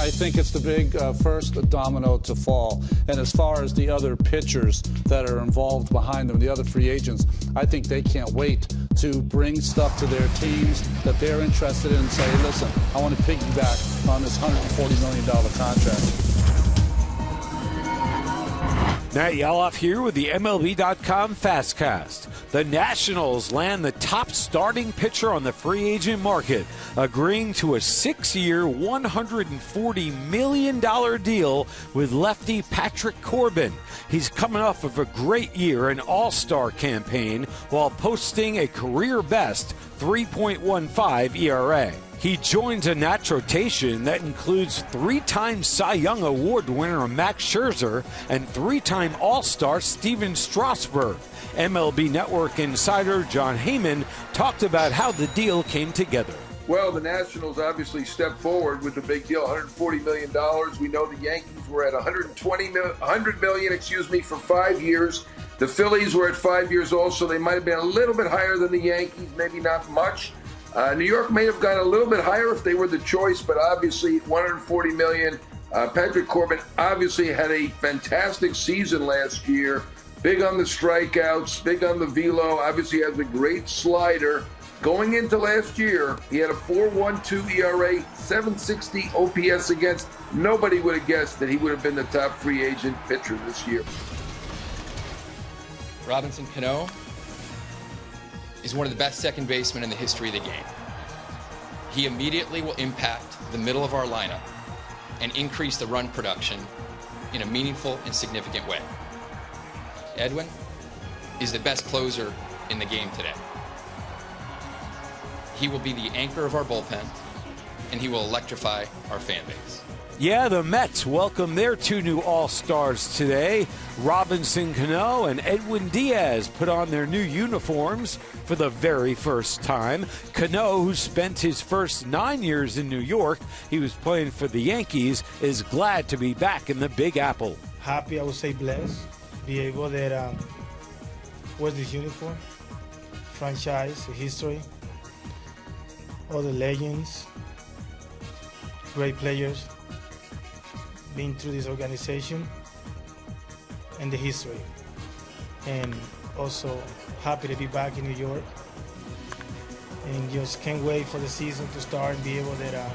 I think it's the big first domino to fall. And as far as the other pitchers that are involved behind them, the other free agents, I think they can't wait to bring stuff to their teams that they're interested in and say, hey, listen, I want to piggyback on this $140 million contract. Matt Yaloff here with the MLB.com FastCast. The Nationals land the top starting pitcher on the free agent market, agreeing to a 6-year, $140 million deal with lefty Patrick Corbin. He's coming off of a great year, an all-star campaign, while posting a career-best 3.15 ERA. He joins a Nats rotation that includes 3-time Cy Young Award winner Max Scherzer and 3-time All-Star Steven Strasburg. MLB Network insider John Heyman talked about how the deal came together. Well, the Nationals obviously stepped forward with the big deal, $140 million. We know the Yankees were at $100 million for 5 years. The Phillies were at 5 years also. They might have been a little bit higher than the Yankees, maybe not much. New York may have gone a little bit higher if they were the choice, but obviously $140 million. Patrick Corbin obviously had a fantastic season last year. Big on the strikeouts, big on the velo. Obviously has a great slider. Going into last year, he had a 4.12 ERA, 760 OPS against. Nobody would have guessed that he would have been the top free agent pitcher this year. Robinson Cano is one of the best second basemen in the history of the game. He immediately will impact the middle of our lineup and increase the run production in a meaningful and significant way. Edwin is the best closer in the game today. He will be the anchor of our bullpen, and he will electrify our fan base. Yeah, the Mets welcome their 2 new All-Stars today. Robinson Cano and Edwin Diaz put on their new uniforms for the very first time. Cano, who spent his first 9 years in New York, he was playing for the Yankees, is glad to be back in the Big Apple. Happy, I would say blessed, be able to wear this uniform, franchise, history, all the legends, great players, been through this organization and the history. And also happy to be back in New York. And just can't wait for the season to start and be able to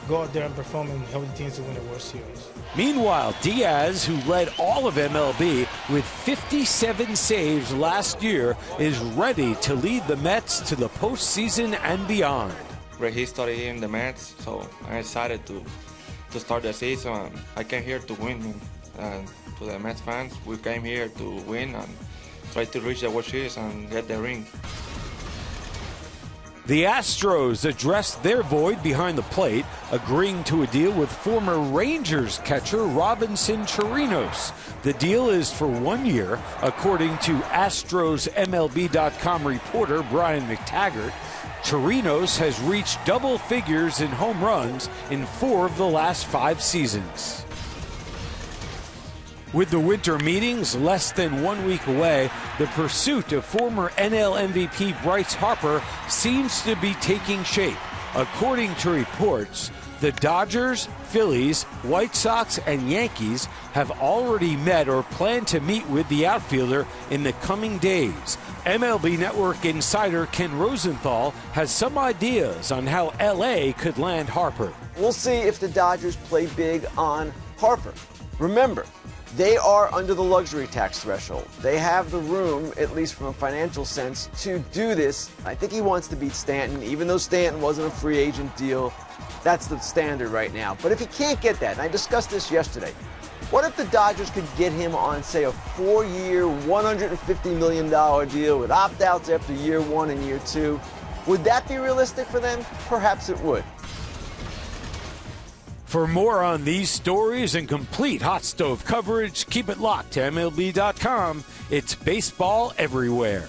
go out there and perform and help the teams to win the World Series. Meanwhile, Diaz, who led all of MLB with 57 saves last year, is ready to lead the Mets to the postseason and beyond. Great history in the Mets, so I'm excited to start the season. I came here to win, and to the Mets fans, we came here to win and try to reach the World Series and get the ring. The Astros addressed their void behind the plate, agreeing to a deal with former Rangers catcher Robinson Chirinos. The deal is for 1 year, according to Astros MLB.com reporter Brian McTaggart. Chirinos has reached double figures in home runs in 4 of the last 5 seasons. With the winter meetings less than 1 week away, the pursuit of former NL MVP Bryce Harper seems to be taking shape. According to reports, the Dodgers, Phillies, White Sox, and Yankees have already met or plan to meet with the outfielder in the coming days. MLB Network insider Ken Rosenthal has some ideas on how LA could land Harper. We'll see if the Dodgers play big on Harper. Remember, they are under the luxury tax threshold. They have the room, at least from a financial sense, to do this. I think he wants to beat Stanton, even though Stanton wasn't a free agent deal. That's the standard right now. But if he can't get that, and I discussed this yesterday, what if the Dodgers could get him on, say, a 4-year, $150 million deal with opt-outs after year 1 and year 2? Would that be realistic for them? Perhaps it would. For more on these stories and complete hot stove coverage, keep it locked to MLB.com. It's baseball everywhere.